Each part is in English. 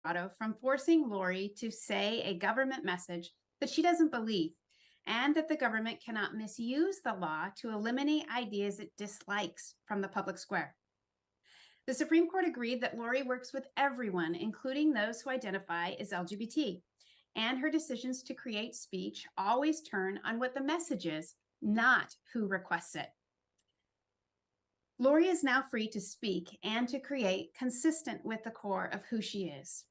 Colorado from forcing Lori to say a government message that she doesn't believe, and that the government cannot misuse the law to eliminate ideas it dislikes from the public square. The Supreme Court agreed that Lori works with everyone, including those who identify as LGBT, and her decisions to create speech always turn on what the message is, not who requests it. Lori is now free to speak and to create consistent with the core of who she is.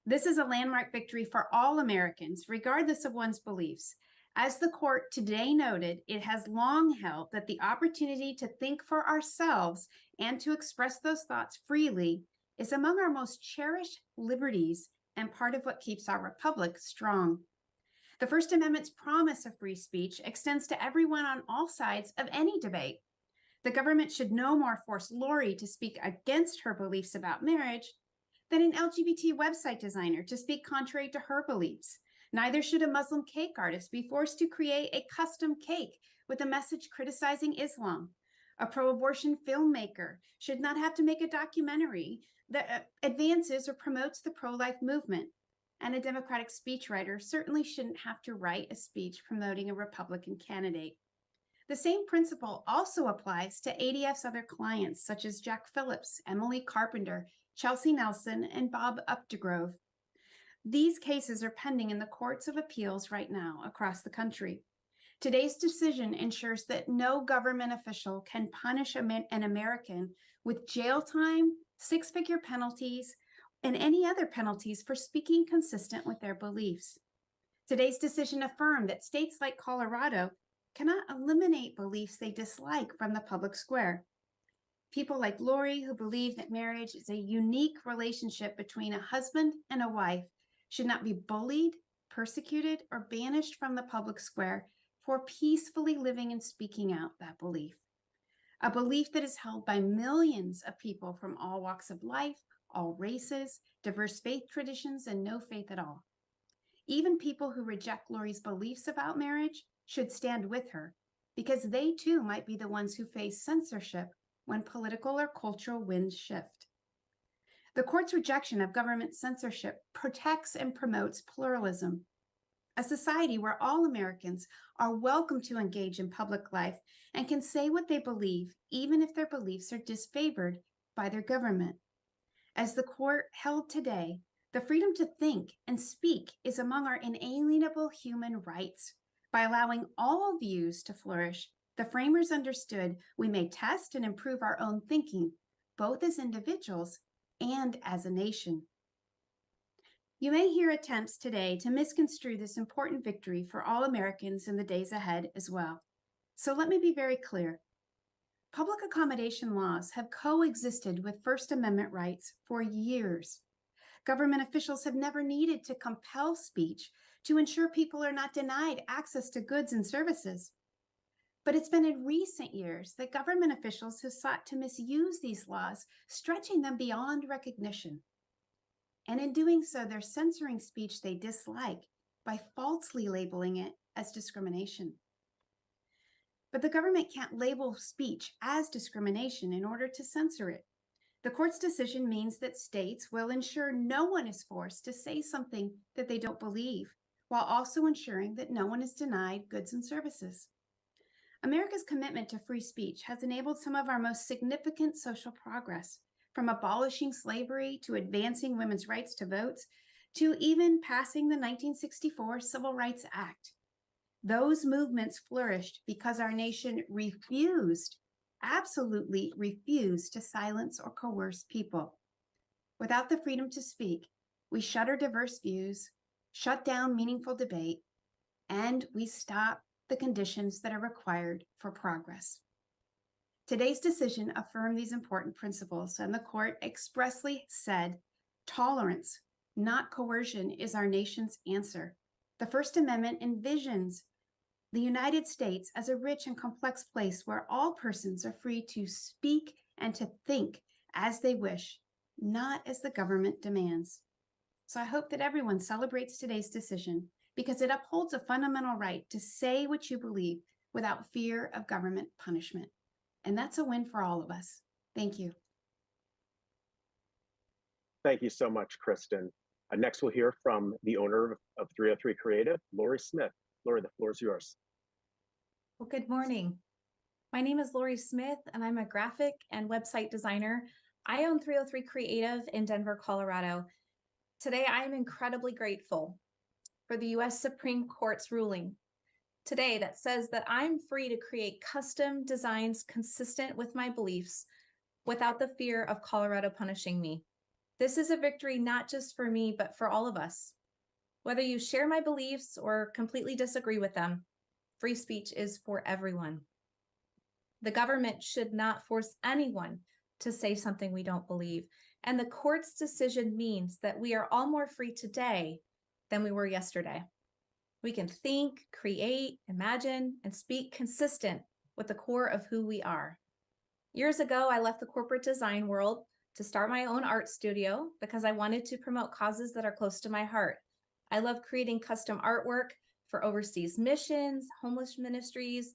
This is a landmark victory for all Americans, regardless of one's beliefs. As the court today noted, it has long held that the opportunity to think for ourselves and to express those thoughts freely is among our most cherished liberties and part of what keeps our republic strong. The First Amendment's promise of free speech extends to everyone on all sides of any debate. The government should no more force Lori to speak against her beliefs about marriage than an LGBT website designer to speak contrary to her beliefs. Neither should a Muslim cake artist be forced to create a custom cake with a message criticizing Islam. A pro-abortion filmmaker should not have to make a documentary that advances or promotes the pro-life movement. And a Democratic speechwriter certainly shouldn't have to write a speech promoting a Republican candidate. The same principle also applies to ADF's other clients, such as Jack Phillips, Emily Carpenter, Chelsea Nelson, and Bob Updegrove. These cases are pending in the courts of appeals right now across the country. Today's decision ensures that no government official can punish an American with jail time, six-figure penalties, and any other penalties for speaking consistent with their beliefs. Today's decision affirmed that states like Colorado cannot eliminate beliefs they dislike from the public square. People like Lori, who believe that marriage is a unique relationship between a husband and a wife, should not be bullied, persecuted, or banished from the public square for peacefully living and speaking out that belief. A belief that is held by millions of people from all walks of life, all races, diverse faith traditions, and no faith at all. Even people who reject Lori's beliefs about marriage should stand with her, because they too might be the ones who face censorship when political or cultural winds shift. The court's rejection of government censorship protects and promotes pluralism, a society where all Americans are welcome to engage in public life and can say what they believe, even if their beliefs are disfavored by their government. As the court held today, the freedom to think and speak is among our inalienable human rights. By allowing all views to flourish, the framers understood we may test and improve our own thinking, both as individuals and as a nation. You may hear attempts today to misconstrue this important victory for all Americans in the days ahead as well. So let me be very clear. Public accommodation laws have coexisted with First Amendment rights for years. Government officials have never needed to compel speech to ensure people are not denied access to goods and services. But it's been in recent years that government officials have sought to misuse these laws, stretching them beyond recognition. And in doing so, they're censoring speech they dislike by falsely labeling it as discrimination. But the government can't label speech as discrimination in order to censor it. The court's decision means that states will ensure no one is forced to say something that they don't believe, while also ensuring that no one is denied goods and services. America's commitment to free speech has enabled some of our most significant social progress, from abolishing slavery to advancing women's rights to vote, to even passing the 1964 Civil Rights Act. Those movements flourished because our nation absolutely refused to silence or coerce people. Without the freedom to speak, we shutter diverse views, shut down meaningful debate, and we stop the conditions that are required for progress. Today's decision affirmed these important principles, and the court expressly said, tolerance, not coercion, is our nation's answer. The First Amendment envisions the United States as a rich and complex place where all persons are free to speak and to think as they wish, not as the government demands. So I hope that everyone celebrates today's decision because it upholds a fundamental right to say what you believe without fear of government punishment. And that's a win for all of us. Thank you. Thank you so much, Kristen. Next, we'll hear from the owner of 303 Creative, Lori Smith. Lori, the floor is yours. Well, good morning. My name is Lori Smith, and I'm a graphic and website designer. I own 303 Creative in Denver, Colorado. Today, I am incredibly grateful for the U.S. Supreme Court's ruling today that says that I'm free to create custom designs consistent with my beliefs without the fear of Colorado punishing me. This is a victory not just for me, but for all of us. Whether you share my beliefs or completely disagree with them, free speech is for everyone. The government should not force anyone to say something we don't believe. And the court's decision means that we are all more free today than we were yesterday. We can think, create, imagine, and speak consistent with the core of who we are. Years ago, I left the corporate design world to start my own art studio because I wanted to promote causes that are close to my heart. I love creating custom artwork for overseas missions, homeless ministries,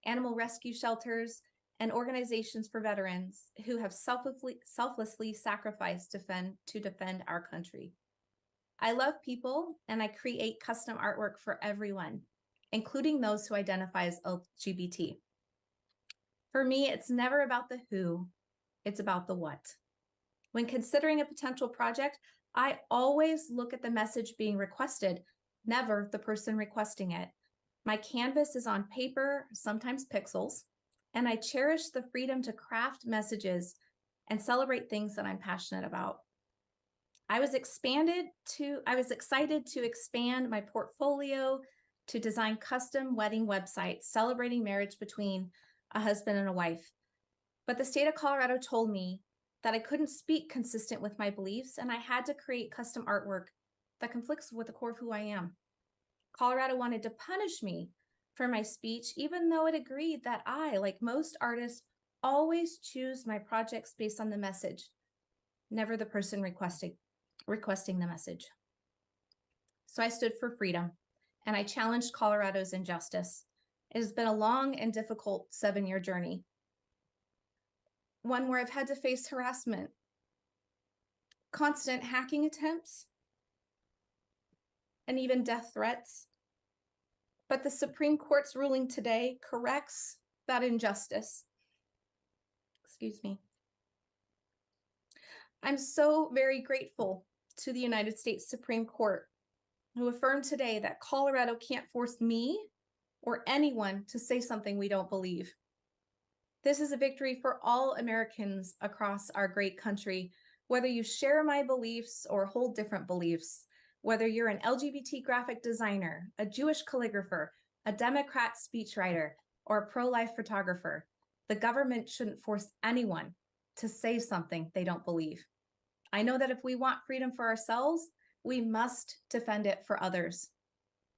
animal rescue shelters, and organizations for veterans who have selflessly sacrificed to defend our country. I love people, and I create custom artwork for everyone, including those who identify as LGBT. For me, it's never about the who, it's about the what. When considering a potential project, I always look at the message being requested, never the person requesting it. My canvas is on paper, sometimes pixels, and I cherish the freedom to craft messages and celebrate things that I'm passionate about. I was excited to expand my portfolio to design custom wedding websites celebrating marriage between a husband and a wife. But the state of Colorado told me that I couldn't speak consistent with my beliefs, and I had to create custom artwork that conflicts with the core of who I am. Colorado wanted to punish me for my speech, even though it agreed that I, like most artists, always choose my projects based on the message, never the person requesting the message. So I stood for freedom, and I challenged Colorado's injustice. It has been a long and difficult 7-year journey, one where I've had to face harassment, constant hacking attempts, and even death threats. But the Supreme Court's ruling today corrects that injustice. Excuse me. I'm so very grateful to the United States Supreme Court, who affirmed today that Colorado can't force me or anyone to say something we don't believe. This is a victory for all Americans across our great country, whether you share my beliefs or hold different beliefs, whether you're an LGBT graphic designer, a Jewish calligrapher, a Democrat speechwriter, or a pro-life photographer. The government shouldn't force anyone to say something they don't believe. I know that if we want freedom for ourselves, we must defend it for others.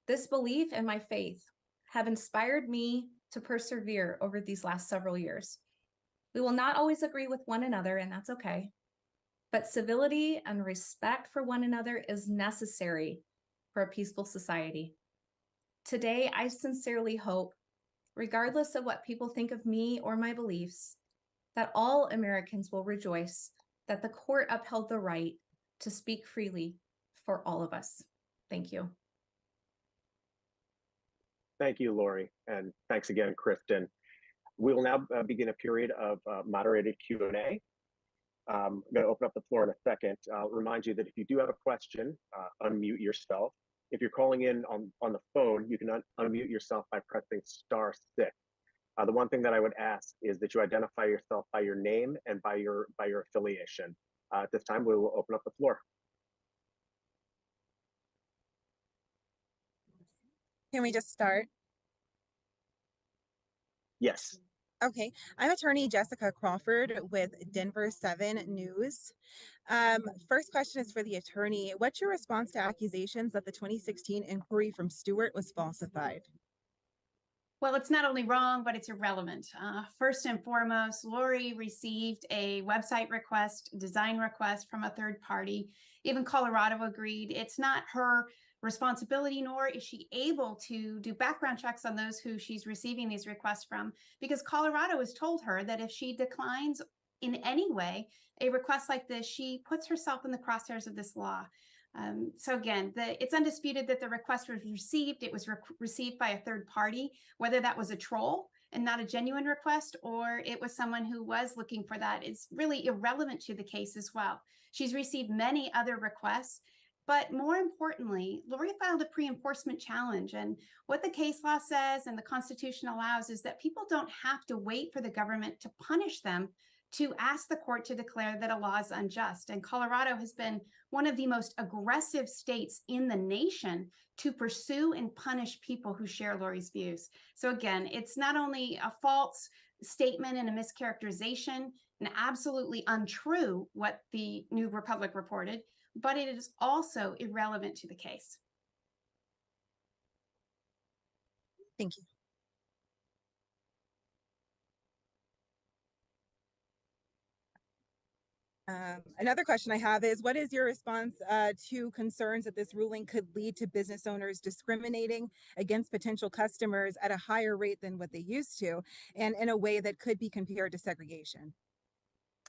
This belief and my faith have inspired me to persevere over these last several years. We will not always agree with one another, and that's okay. But civility and respect for one another is necessary for a peaceful society. Today, I sincerely hope, regardless of what people think of me or my beliefs, that all Americans will rejoice that the court upheld the right to speak freely for all of us. Thank you. Thank you, Lori, and thanks again, Kristen. We will now begin a period of moderated Q&A. I'm going to open up the floor in a second. I'll remind you that if you do have a question, unmute yourself. If you're calling in on the phone, you can unmute yourself by pressing *6. The one thing that I would ask is that you identify yourself by your name and by your affiliation. At this time, we will open up the floor. Can we just start? Yes. Okay, I'm attorney Jessica Crawford with Denver 7 News. First question is for the attorney. What's your response to accusations that the 2016 inquiry from Stewart was falsified? Well, it's not only wrong, but it's irrelevant. First and foremost, Lori received a website request, design request from a third party. Even Colorado agreed. It's not her responsibility, nor is she able to do background checks on those who she's receiving these requests from, because Colorado has told her that if she declines in any way a request like this, she puts herself in the crosshairs of this law. So again, it's undisputed that the request was received. It was received by a third party, whether that was a troll and not a genuine request, or it was someone who was looking for that is really irrelevant to the case as well. She's received many other requests, but more importantly, Lori filed a pre-enforcement challenge. And what the case law says and the Constitution allows is that people don't have to wait for the government to punish them to ask the court to declare that a law is unjust. And Colorado has been one of the most aggressive states in the nation to pursue and punish people who share Lori's views. So again, it's not only a false statement and a mischaracterization and absolutely untrue what the New Republic reported, but it is also irrelevant to the case. Thank you. Another question I have is, what is your response to concerns that this ruling could lead to business owners discriminating against potential customers at a higher rate than what they used to, and in a way that could be compared to segregation?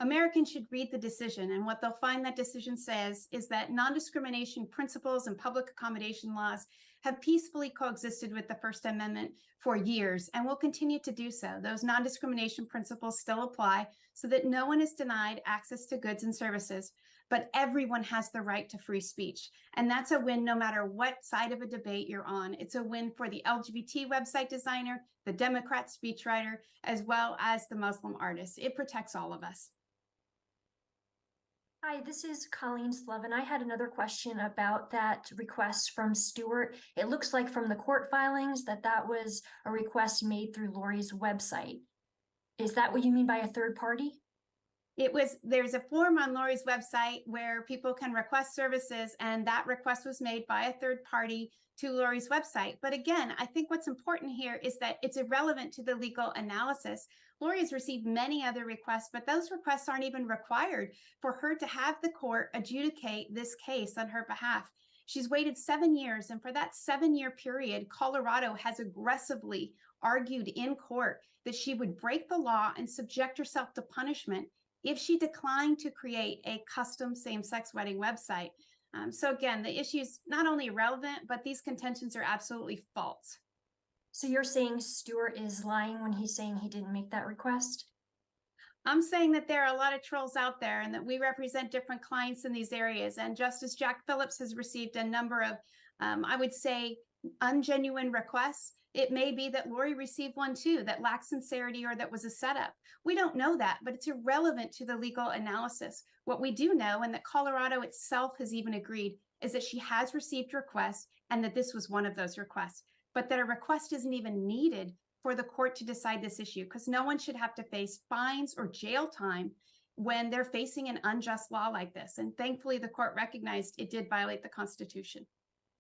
Americans should read the decision, and what they'll find that decision says is that non-discrimination principles and public accommodation laws have peacefully coexisted with the First Amendment for years and will continue to do so. Those non-discrimination principles still apply so that no one is denied access to goods and services, but everyone has the right to free speech. And that's a win no matter what side of a debate you're on. It's a win for the LGBT website designer, the Democrat speechwriter, as well as the Muslim artist. It protects all of us. Hi, this is Colleen Slevin. I had another question about that request from Stewart. It looks like from the court filings that was a request made through Lori's website. Is that what you mean by a third party? There's a form on Lori's website where people can request services, and that request was made by a third party to Lori's website. But again, I think what's important here is that it's irrelevant to the legal analysis. Lori has received many other requests, but those requests aren't even required for her to have the court adjudicate this case on her behalf. She's waited 7 years, and for that 7-year period, Colorado has aggressively argued in court that she would break the law and subject herself to punishment if she declined to create a custom same-sex wedding website. So again, the issue is not only irrelevant, but these contentions are absolutely false. So you're saying Stewart is lying when he's saying he didn't make that request? I'm saying that there are a lot of trolls out there and that we represent different clients in these areas. And Justice Jack Phillips has received a number of, I would say, ungenuine requests. It may be that Lori received one too that lacked sincerity or that was a setup. We don't know that, but it's irrelevant to the legal analysis. What we do know, and that Colorado itself has even agreed, is that she has received requests and that this was one of those requests, but that a request isn't even needed for the court to decide this issue, because no one should have to face fines or jail time when they're facing an unjust law like this. And thankfully, the court recognized it did violate the Constitution.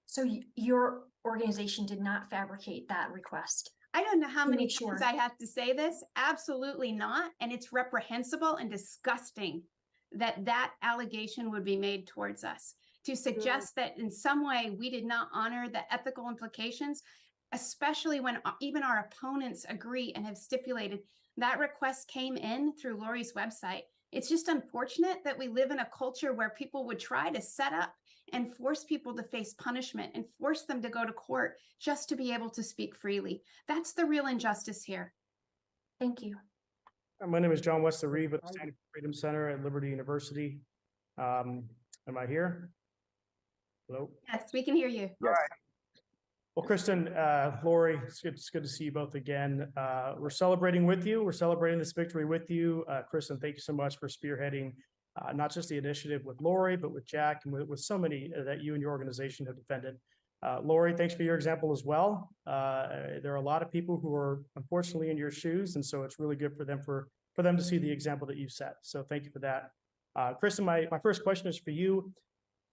So your organization did not fabricate that request? I don't know how many times sure. I have to say this. Absolutely not. And it's reprehensible and disgusting that that allegation would be made towards us. To suggest that in some way we did not honor the ethical implications, especially when even our opponents agree and have stipulated that request came in through Lori's website. It's just unfortunate that we live in a culture where people would try to set up and force people to face punishment and force them to go to court just to be able to speak freely. That's the real injustice here. Thank you. My name is John Wester-Reed with the Standing Freedom Center at Liberty University. Am I here? Hello? Yes, we can hear you. Yes. Well, Kristen, Lori, it's good to see you both again. We're celebrating with you. We're celebrating this victory with you. Kristen, thank you so much for spearheading not just the initiative with Lori, but with Jack and with so many that you and your organization have defended. Lori, thanks for your example as well. There are a lot of people who are unfortunately in your shoes, and so it's really good for them to see the example that you've set. So thank you for that. Kristen, my first question is for you.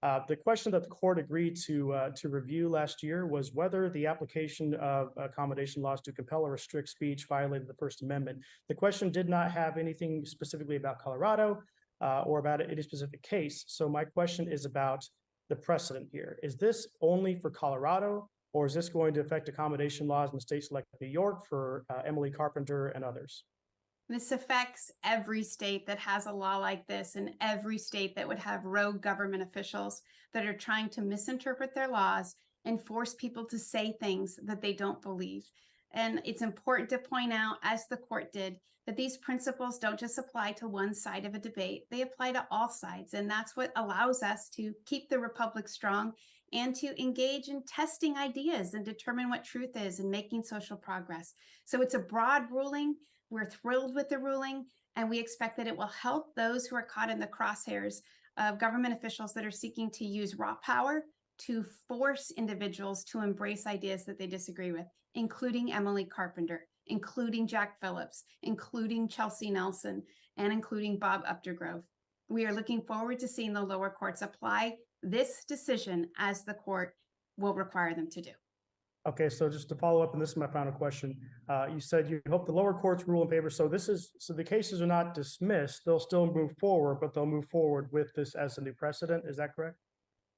The question that the court agreed to review last year was whether the application of accommodation laws to compel or restrict speech violated the First Amendment. The question did not have anything specifically about Colorado or about any specific case. So my question is about the precedent here. Is this only for Colorado, or is this going to affect accommodation laws in states like New York for Emily Carpenter and others? This affects every state that has a law like this and every state that would have rogue government officials that are trying to misinterpret their laws and force people to say things that they don't believe. And it's important to point out, as the court did, that these principles don't just apply to one side of a debate, they apply to all sides. And that's what allows us to keep the republic strong and to engage in testing ideas and determine what truth is and making social progress. So it's a broad ruling. We're thrilled with the ruling, and we expect that it will help those who are caught in the crosshairs of government officials that are seeking to use raw power to force individuals to embrace ideas that they disagree with, including Emily Carpenter, including Jack Phillips, including Chelsea Nelson, and including Bob Updegrove. We are looking forward to seeing the lower courts apply this decision as the court will require them to do. Okay, so just to follow up, and this is my final question. You said you hope the lower courts rule in favor. So the cases are not dismissed. They'll still move forward, but they'll move forward with this as a new precedent. Is that correct?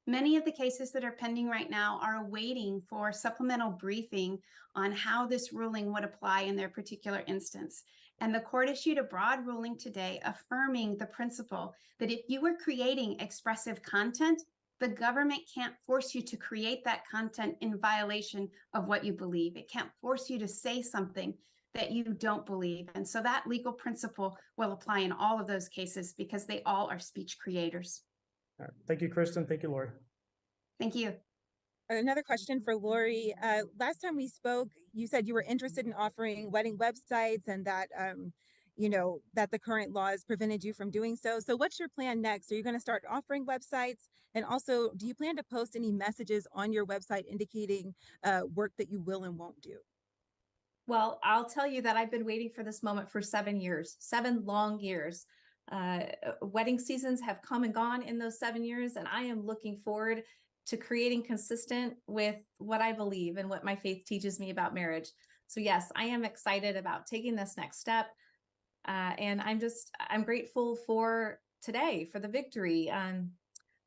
Many of the cases that are pending right now are waiting for supplemental briefing on how this ruling would apply in their particular instance. And the court issued a broad ruling today affirming the principle that if you are creating expressive content, the government can't force you to create that content in violation of what you believe. It can't force you to say something that you don't believe. And so that legal principle will apply in all of those cases because they all are speech creators. All right. Thank you, Kristen. Thank you, Lori. Thank you. Another question for Lori. Last time we spoke, you said you were interested in offering wedding websites and that, that the current laws prevented you from doing so. So what's your plan next? Are you going to start offering websites? And also, do you plan to post any messages on your website indicating work that you will and won't do? Well, I'll tell you that I've been waiting for this moment for 7 years, 7 long years. Wedding seasons have come and gone in those 7 years, and I am looking forward to creating consistent with what I believe and what my faith teaches me about marriage. So yes, I am excited about taking this next step. And I'm grateful for today, for the victory.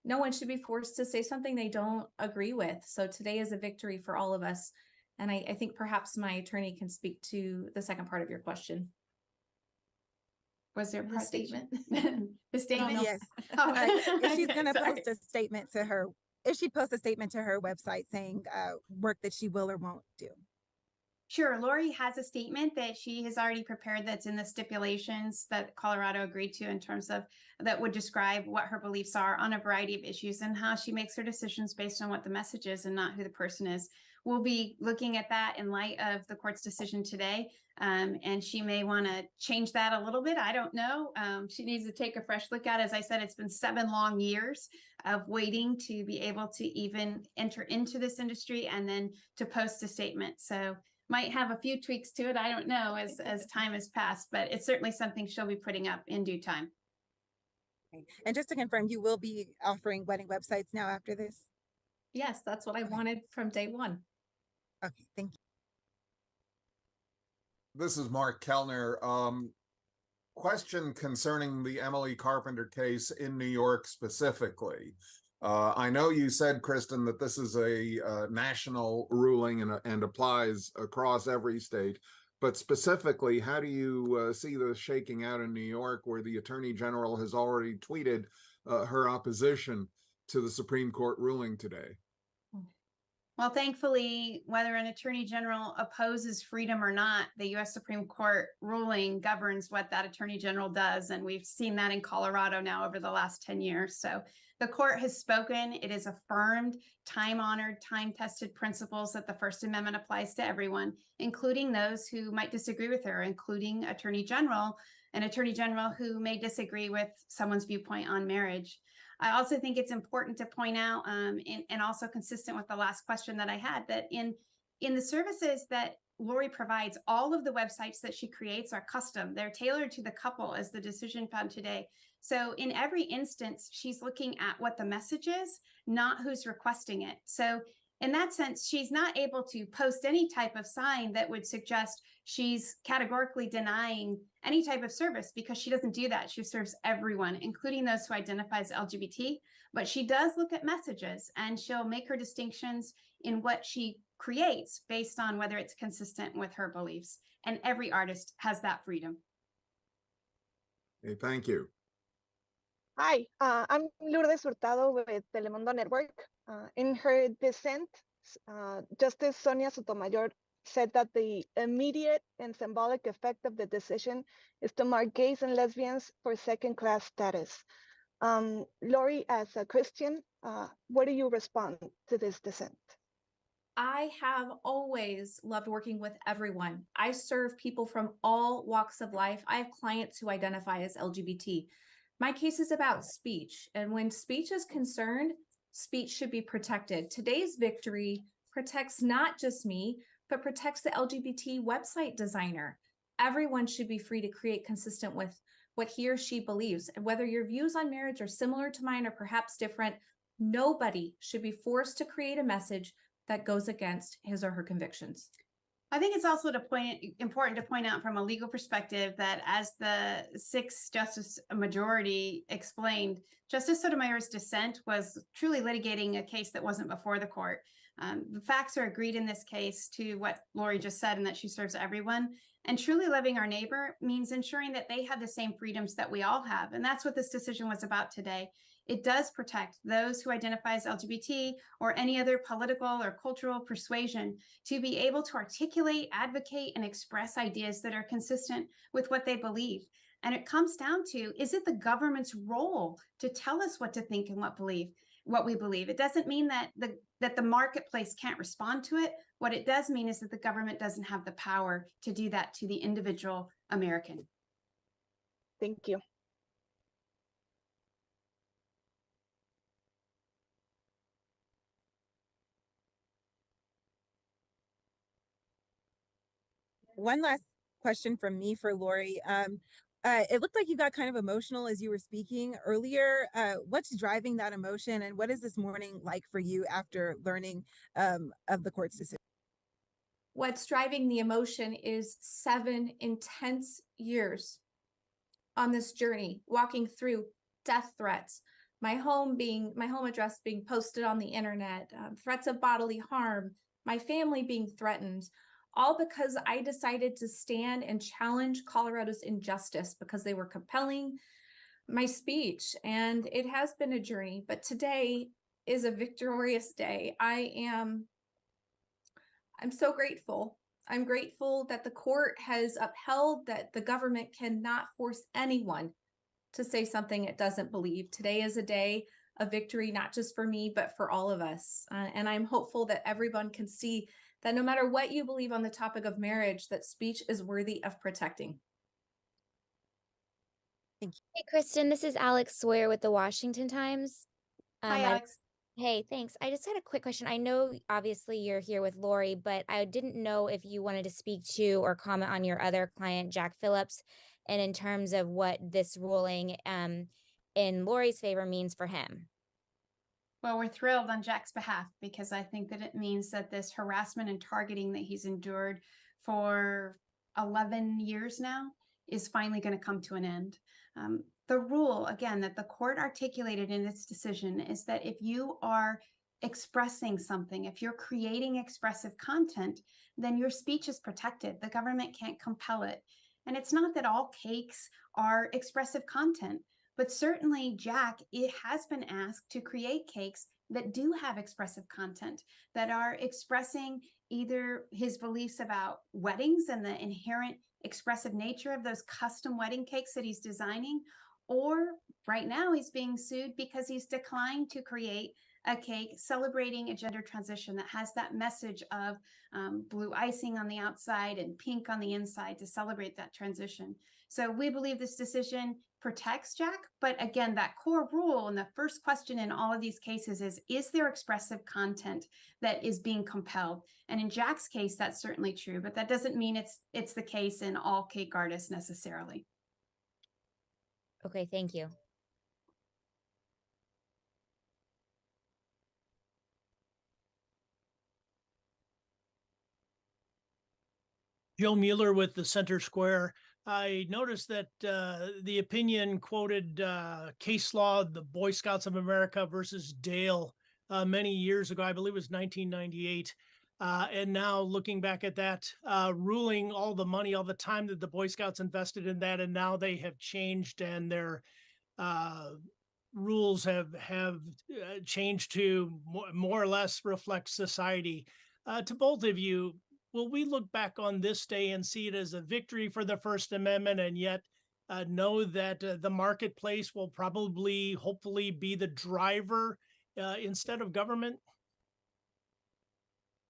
No one should be forced to say something they don't agree with. So today is a victory for all of us. And I think perhaps my attorney can speak to the second part of your question. Was there The statement? The statement? Yes. Oh, If she's okay, going to sorry. post a statement to her, if she posts a statement to her website saying work that she will or won't do. Sure. Lori has a statement that she has already prepared that's in the stipulations that Colorado agreed to in terms of that would describe what her beliefs are on a variety of issues and how she makes her decisions based on what the message is and not who the person is. We'll be looking at that in light of the court's decision today. And she may want to change that a little bit. I don't know. She needs to take a fresh look at it. As I said, it's been 7 long years of waiting to be able to even enter into this industry and then to post a statement. So might have a few tweaks to it. I don't know as time has passed, but it's certainly something she'll be putting up in due time. And just to confirm, you will be offering wedding websites now after this? Yes, that's what I wanted from day one. Okay, thank you. This is Mark Kellner. Question concerning the Emily Carpenter case in New York specifically. I know you said, Kristen, that this is a national ruling and applies across every state, but specifically, how do you see this shaking out in New York, where the Attorney General has already tweeted her opposition to the Supreme Court ruling today? Well, thankfully, whether an attorney general opposes freedom or not, the U.S. Supreme Court ruling governs what that attorney general does. And we've seen that in Colorado now over the last 10 years. So the court has spoken. It has affirmed time-honored, time-tested principles that the First Amendment applies to everyone, including those who might disagree with her, including an attorney general who may disagree with someone's viewpoint on marriage. I also think it's important to point out, and also consistent with the last question that I had, that in the services that Lori provides, all of the websites that she creates are custom. They're tailored to the couple, as the decision found today. So in every instance, she's looking at what the message is, not who's requesting it. So in that sense, she's not able to post any type of sign that would suggest she's categorically denying any type of service, because she doesn't do that. She serves everyone, including those who identify as LGBT. But she does look at messages, and she'll make her distinctions in what she creates based on whether it's consistent with her beliefs. And every artist has that freedom. Okay, thank you. Hi, I'm Lourdes Hurtado with Telemundo Network. In her dissent, Justice Sonia Sotomayor said that the immediate and symbolic effect of the decision is to mark gays and lesbians for second-class status. Lori, as a Christian, what do you respond to this dissent? I have always loved working with everyone. I serve people from all walks of life. I have clients who identify as LGBT. My case is about speech, and when speech is concerned, speech should be protected. Today's victory protects not just me, but protects the LGBT website designer. Everyone should be free to create consistent with what he or she believes. And whether your views on marriage are similar to mine or perhaps different, nobody should be forced to create a message that goes against his or her convictions. I think it's also important to point out from a legal perspective that as the 6-justice majority explained, Justice Sotomayor's dissent was truly litigating a case that wasn't before the court. The facts are agreed in this case to what Lori just said, and that she serves everyone. And truly loving our neighbor means ensuring that they have the same freedoms that we all have. And that's what this decision was about today. It does protect those who identify as LGBT or any other political or cultural persuasion to be able to articulate, advocate, and express ideas that are consistent with what they believe. And it comes down to, is it the government's role to tell us what to think and what we believe? It doesn't mean that the marketplace can't respond to it. What it does mean is that the government doesn't have the power to do that to the individual American. Thank you. One last question from me for Lori. It looked like you got kind of emotional as you were speaking earlier. What's driving that emotion, and what is this morning like for you after learning of the court's decision? What's driving the emotion is 7 intense years on this journey, walking through death threats, my home address being posted on the internet, threats of bodily harm, my family being threatened, all because I decided to stand and challenge Colorado's injustice because they were compelling my speech. And it has been a journey, but today is a victorious day. I'm so grateful. I'm grateful that the court has upheld that the government cannot force anyone to say something it doesn't believe. Today is a day of victory, not just for me, but for all of us. And I'm hopeful that everyone can see that no matter what you believe on the topic of marriage, that speech is worthy of protecting. Thank you. Hey, Kristen, this is Alex Sawyer with the Washington Times. Hi, Alex. Hey, thanks. I just had a quick question. I know obviously you're here with Lori, but I didn't know if you wanted to speak to or comment on your other client, Jack Phillips, and in terms of what this ruling in Lori's favor means for him. Well, we're thrilled on Jack's behalf because I think that it means that this harassment and targeting that he's endured for 11 years now is finally going to come to an end. The rule, again, that the court articulated in its decision is that if you are expressing something, if you're creating expressive content, then your speech is protected. The government can't compel it. And it's not that all cakes are expressive content, but certainly Jack, it has been asked to create cakes that do have expressive content, that are expressing either his beliefs about weddings and the inherent expressive nature of those custom wedding cakes that he's designing, or right now he's being sued because he's declined to create a cake celebrating a gender transition that has that message of blue icing on the outside and pink on the inside to celebrate that transition. So we believe this decision protects Jack, but again, that core rule and the first question in all of these cases is there expressive content that is being compelled? And in Jack's case, that's certainly true, but that doesn't mean it's the case in all cake artists necessarily. Okay, thank you. Joe Mueller with the Center Square. I noticed that the opinion quoted case law, the Boy Scouts of America versus Dale many years ago. I believe it was 1998. And now looking back at that ruling, all the money, all the time that the Boy Scouts invested in that, and now they have changed and their rules have changed to more or less reflect society. To both of you, will we look back on this day and see it as a victory for the First Amendment, and yet know that the marketplace will probably, hopefully, be the driver instead of government?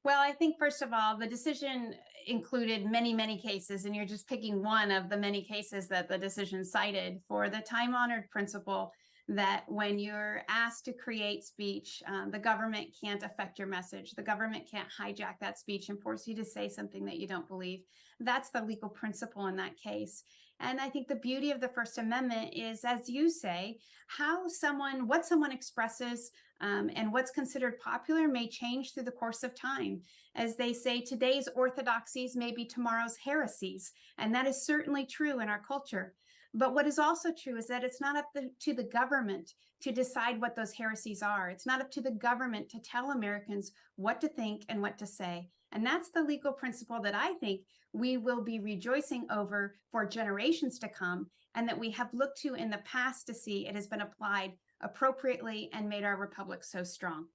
Well, I think first of all, the decision included many, many cases, and you're just picking one of the many cases that the decision cited for the time-honored principle that when you're asked to create speech, the government can't affect your message. The government can't hijack that speech and force you to say something that you don't believe. That's the legal principle in that case. And I think the beauty of the First Amendment is, as you say, what someone expresses and what's considered popular may change through the course of time. As they say, today's orthodoxies may be tomorrow's heresies. And that is certainly true in our culture. But what is also true is that it's not up to the government to decide what those heresies are. It's not up to the government to tell Americans what to think and what to say. And that's the legal principle that I think we will be rejoicing over for generations to come, and that we have looked to in the past to see it has been applied appropriately and made our republic so strong.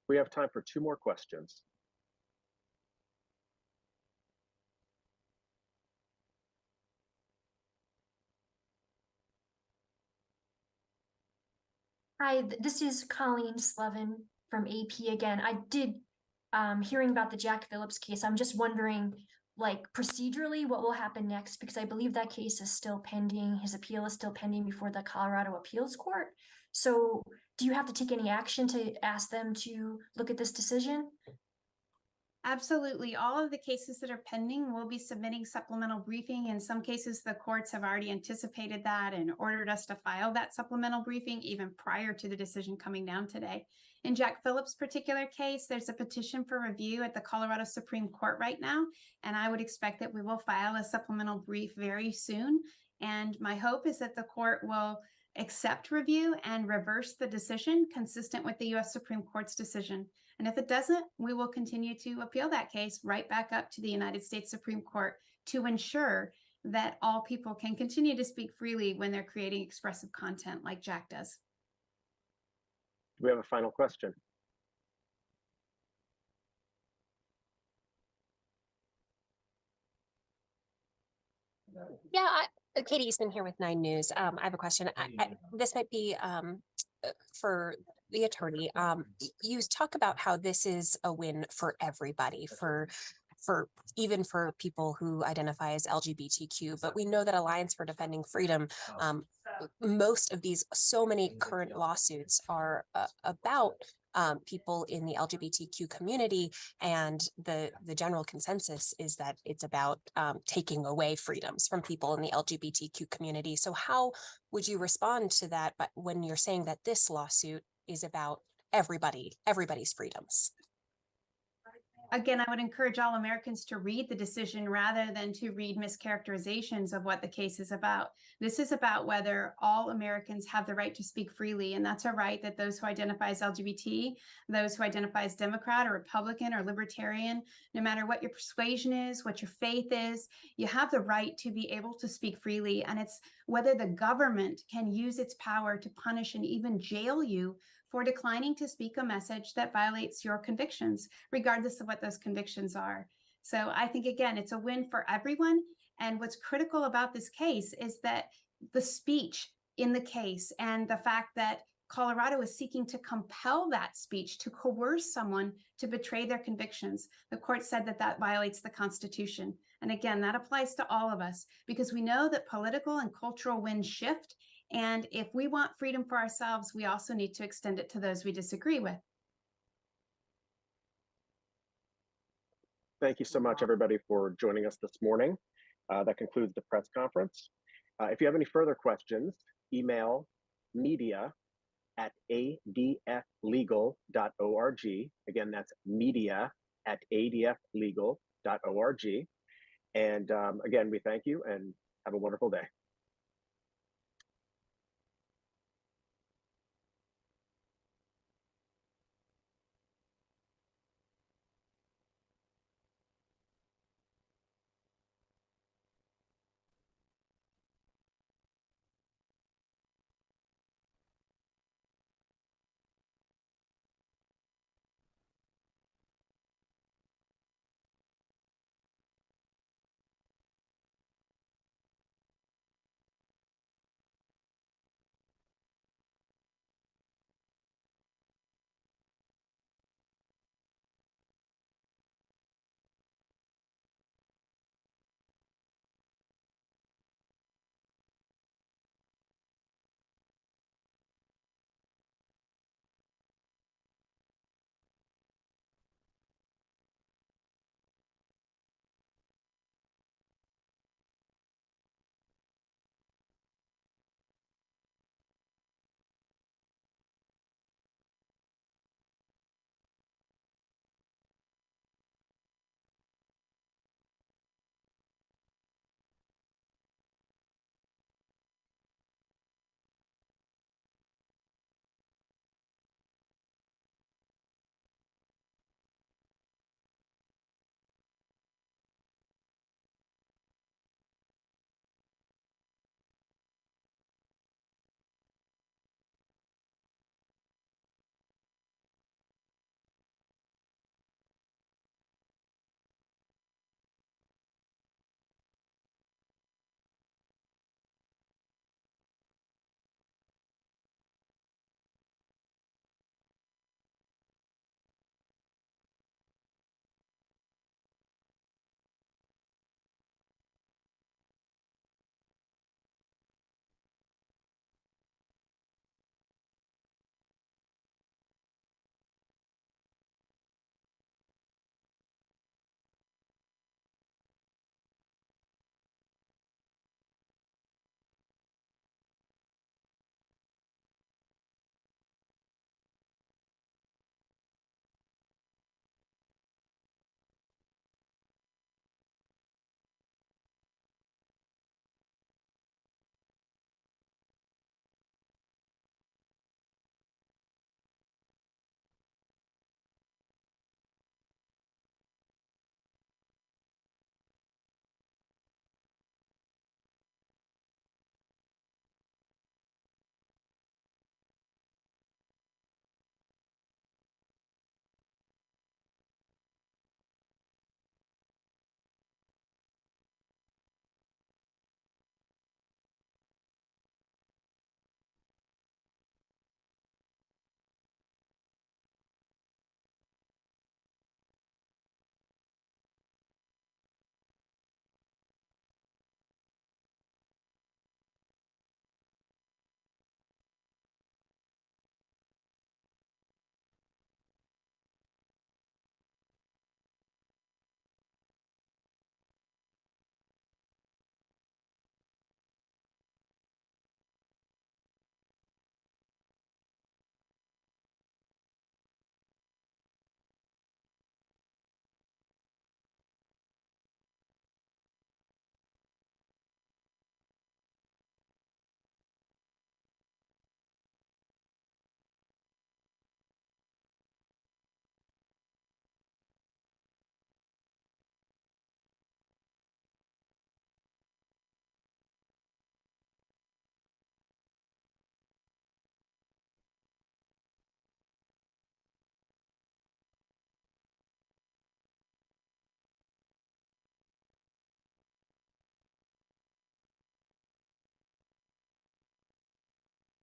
We have time for 2 more questions. Hi, this is Colleen Slevin from AP again. I did hearing about the Jack Phillips case. I'm just wondering, like, procedurally, what will happen next? Because I believe that case is still pending. His appeal is still pending before the Colorado Appeals Court. So do you have to take any action to ask them to look at this decision? Absolutely. All of the cases that are pending will be submitting supplemental briefing. In some cases, the courts have already anticipated that and ordered us to file that supplemental briefing even prior to the decision coming down today. In Jack Phillips' particular case, there's a petition for review at the Colorado Supreme Court right now, and I would expect that we will file a supplemental brief very soon. And my hope is that the court will accept review and reverse the decision consistent with the U.S. Supreme Court's decision. And if it doesn't, we will continue to appeal that case right back up to the United States Supreme Court to ensure that all people can continue to speak freely when they're creating expressive content like Jack does. Do we have a final question? Yeah, Katie Eastman here with 9 News. I have a question. This might be for the attorney. You talk about how this is a win for everybody, for even for people who identify as LGBTQ, but we know that Alliance for Defending Freedom, most of these, so many current lawsuits are about people in the LGBTQ community, and the general consensus is that it's about taking away freedoms from people in the LGBTQ community. So how would you respond to that, but when you're saying that this lawsuit is about everybody's freedoms? Again, I would encourage all Americans to read the decision rather than to read mischaracterizations of what the case is about. This is about whether all Americans have the right to speak freely, and that's a right that those who identify as LGBT, those who identify as Democrat or Republican or Libertarian, no matter what your persuasion is, what your faith is, you have the right to be able to speak freely. And it's whether the government can use its power to punish and even jail you for declining to speak a message that violates your convictions, regardless of what those convictions are. So I think, again, it's a win for everyone. And what's critical about this case is that the speech in the case and the fact that Colorado is seeking to compel that speech, to coerce someone to betray their convictions. The court said that that violates the Constitution. And again, that applies to all of us because we know that political and cultural winds shift. And if we want freedom for ourselves, we also need to extend it to those we disagree with. Thank you so much, everybody, for joining us this morning. That concludes the press conference. If you have any further questions, email media@adflegal.org. Again, that's media@adflegal.org. And again, we thank you and have a wonderful day.